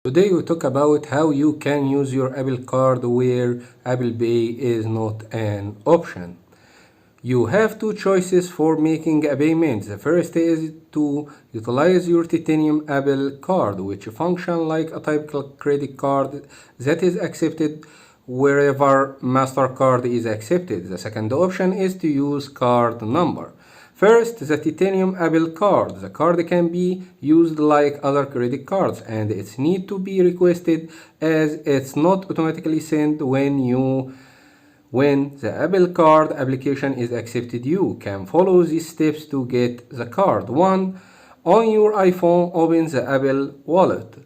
Today we talk about how you can use your Apple Card where Apple Pay is not an option. You have two choices for making a payment. The first is to utilize your Titanium Apple Card, which functions like a typical credit card that is accepted wherever MasterCard is accepted. The second option is to use card number. First, the Titanium Apple Card. The card can be used like other credit cards and it's need to be requested as it's not automatically sent when the Apple Card application is accepted. You can follow these steps to get the card. 1. On your iPhone, open the Apple Wallet.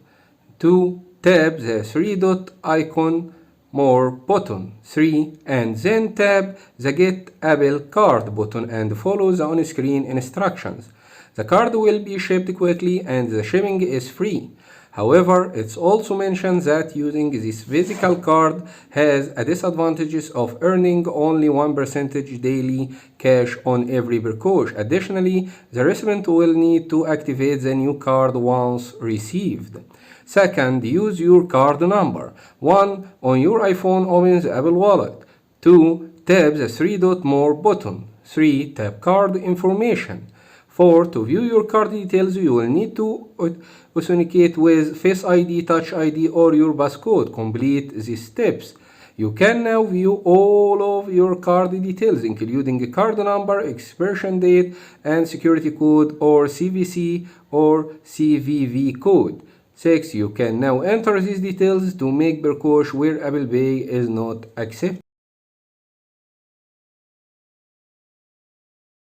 2. Tap the three-dot icon more button. 3. And then tap the Get Apple Card button and follow the on-screen instructions. The card will be shipped quickly and the shipping is free. However, it's also mentioned that using this physical card has a disadvantage of earning only 1% daily cash on every purchase. Additionally, the recipient will need to activate the new card once received. Second, use your card number. 1. On your iPhone, open the Apple Wallet. 2. Tap the three-dot more button. 3. Tap card information. 4. To view your card details, you will need to authenticate with Face ID, Touch ID, or your passcode. Complete these steps. You can now view all of your card details, including card number, expiration date, and security code or CVC or CVV code. 6. You can now enter these details to make purchase where Apple Pay is not accepted.